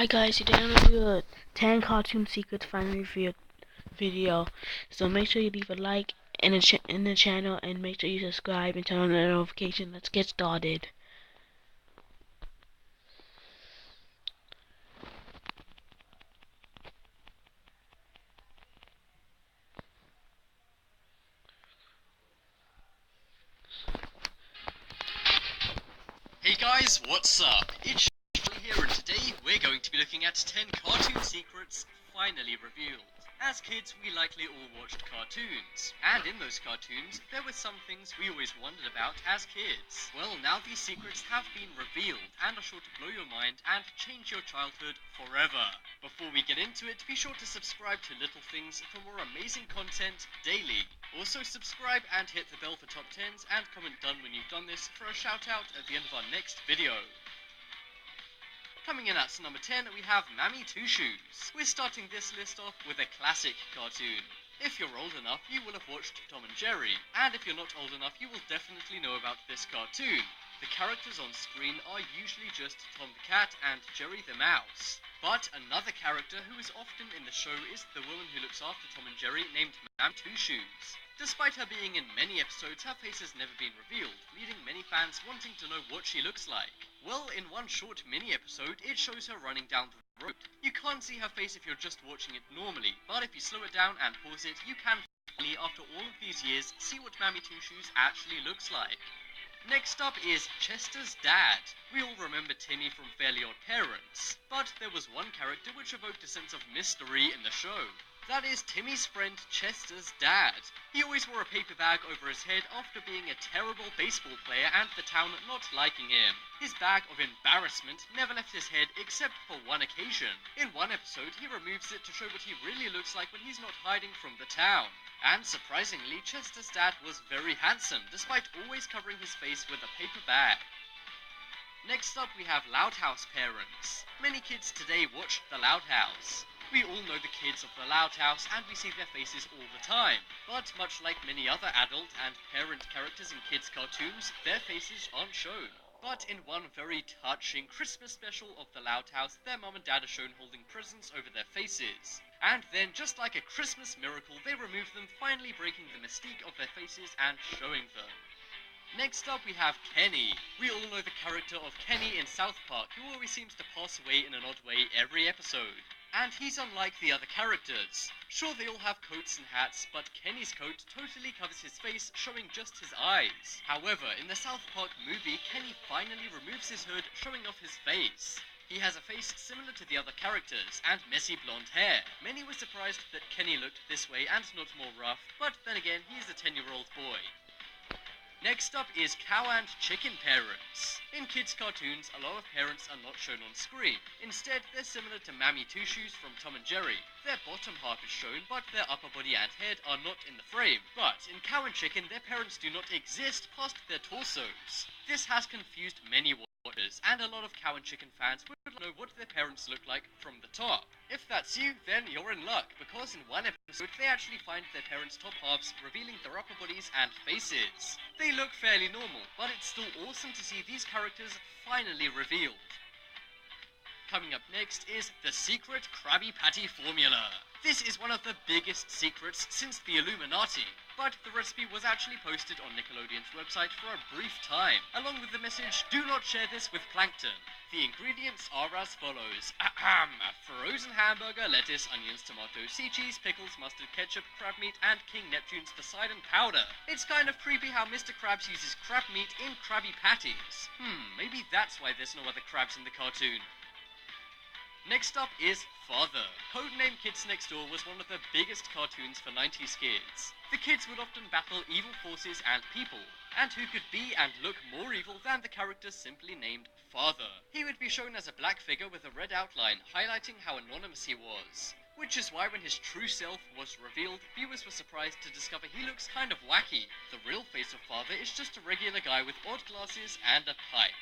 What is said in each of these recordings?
Hi guys, today I'm gonna do a 10 cartoon secrets fan review video. So make sure you leave a like in the channel and make sure you subscribe and turn on the notification. Let's get started. Hey guys, what's up? It's Charlie here, and today we're going to be looking at 10 cartoon secrets finally revealed. As kids, we likely all watched cartoons, and in those cartoons, there were some things we always wondered about as kids. Well, now these secrets have been revealed, and are sure to blow your mind and change your childhood forever. Before we get into it, be sure to subscribe to Little Things for more amazing content daily. Also subscribe and hit the bell for top 10s, and comment done when you've done this for a shout out at the end of our next video. Coming in at number 10, we have Mammy Two Shoes. We're starting this list off with a classic cartoon. If you're old enough, you will have watched Tom and Jerry, and if you're not old enough, you will definitely know about this cartoon. The characters on screen are usually just Tom the cat and Jerry the mouse. But another character who is often in the show is the woman who looks after Tom and Jerry, named Mammy Two Shoes. Despite her being in many episodes, her face has never been revealed, leaving many fans wanting to know what she looks like. Well, in one short mini-episode, it shows her running down the road. You can't see her face if you're just watching it normally, but if you slow it down and pause it, you can finally, after all of these years, see what Mammy Two Shoes actually looks like. Next up is Chester's dad. We all remember Timmy from Fairly Odd Parents, but there was one character which evoked a sense of mystery in the show. That is Timmy's friend Chester's dad. He always wore a paper bag over his head after being a terrible baseball player and the town not liking him. His bag of embarrassment never left his head except for one occasion. In one episode, he removes it to show what he really looks like when he's not hiding from the town. And surprisingly, Chester's dad was very handsome, despite always covering his face with a paper bag. Next up, we have Loud House parents. Many kids today watch The Loud House. We all know the kids of The Loud House, and we see their faces all the time. But much like many other adult and parent characters in kids' cartoons, their faces aren't shown. But in one very touching Christmas special of The Loud House, their mum and dad are shown holding presents over their faces. And then, just like a Christmas miracle, they remove them, finally breaking the mystique of their faces and showing them. Next up, we have Kenny. We all know the character of Kenny in South Park, who always seems to pass away in an odd way every episode. And he's unlike the other characters. Sure, they all have coats and hats, but Kenny's coat totally covers his face, showing just his eyes. However, in the South Park movie, Kenny finally removes his hood, showing off his face. He has a face similar to the other characters, and messy blonde hair. Many were surprised that Kenny looked this way and not more rough, but then again, he's a 10-year-old boy. Next up is Cow and Chicken parents. In kids' cartoons, a lot of parents are not shown on screen. Instead, they're similar to Mammy Two Shoes from Tom and Jerry. Their bottom half is shown, but their upper body and head are not in the frame. But in Cow and Chicken, their parents do not exist past their torsos. This has confused many watchers, and a lot of Cow and Chicken fans would know what their parents look like from the top. If that's you, then you're in luck, because in one episode they actually find their parents' top halves, revealing their upper bodies and faces. They look fairly normal, but it's still awesome to see these characters finally revealed. Coming up next is the secret Krabby Patty formula. This is one of the biggest secrets since the Illuminati, but the recipe was actually posted on Nickelodeon's website for a brief time, along with the message, "Do not share this with plankton." The ingredients are as follows. Frozen hamburger, lettuce, onions, tomatoes, sea cheese, pickles, mustard, ketchup, crab meat, and King Neptune's Poseidon powder. It's kind of creepy how Mr. Krabs uses crab meat in Krabby Patties. Maybe that's why there's no other crabs in the cartoon. Next up is Father. Codename Kids Next Door was one of the biggest cartoons for 90s kids. The kids would often battle evil forces and people, and who could be and look more evil than the character simply named Father? He would be shown as a black figure with a red outline, highlighting how anonymous he was. Which is why when his true self was revealed, viewers were surprised to discover he looks kind of wacky. The real face of Father is just a regular guy with odd glasses and a pipe.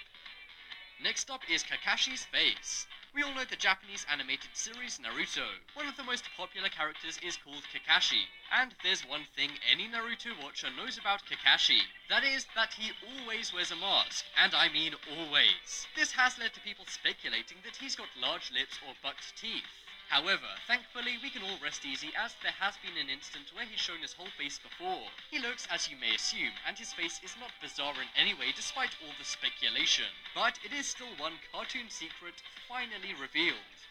Next up is Kakashi's face. We all know the Japanese animated series Naruto. One of the most popular characters is called Kakashi, and there's one thing any Naruto watcher knows about Kakashi. That is that he always wears a mask, and I mean always. This has led to people speculating that he's got large lips or bucked teeth. However, thankfully, we can all rest easy as there has been an instant where he's shown his whole face before. He looks as you may assume, and his face is not bizarre in any way despite all the speculation. But it is still one cartoon secret finally revealed.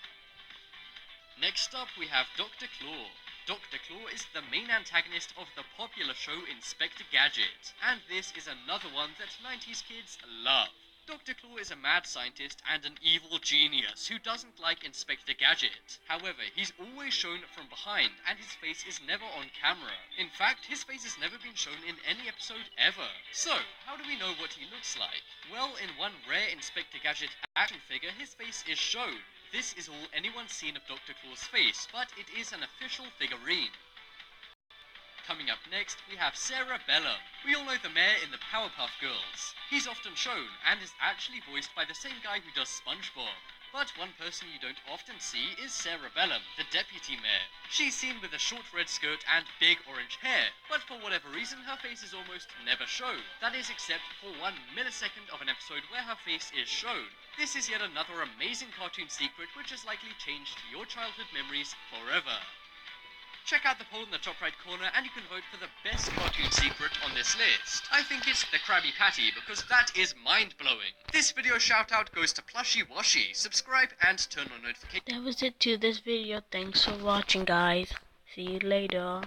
Next up, we have Dr. Claw. Dr. Claw is the main antagonist of the popular show Inspector Gadget, and this is another one that 90s kids love. Dr. Claw is a mad scientist and an evil genius who doesn't like Inspector Gadget. However, he's always shown from behind and his face is never on camera. In fact, his face has never been shown in any episode ever. So, how do we know what he looks like? Well, in one rare Inspector Gadget action figure, his face is shown. This is all anyone's seen of Dr. Claw's face, but it is an official figurine. Coming up next, we have Cerebellum. We all know the mayor in the Powerpuff Girls. He's often shown, and is actually voiced by the same guy who does SpongeBob. But one person you don't often see is Cerebellum, the deputy mayor. She's seen with a short red skirt and big orange hair, but for whatever reason her face is almost never shown. That is except for 1 millisecond of an episode where her face is shown. This is yet another amazing cartoon secret which has likely changed your childhood memories forever. Check out the poll in the top right corner and you can vote for the best cartoon secret on this list. I think it's the Krabby Patty because that is mind-blowing. This video shout out goes to Plushy Washy. Subscribe and turn on notifications. That was it to this video. Thanks for watching, guys. See you later.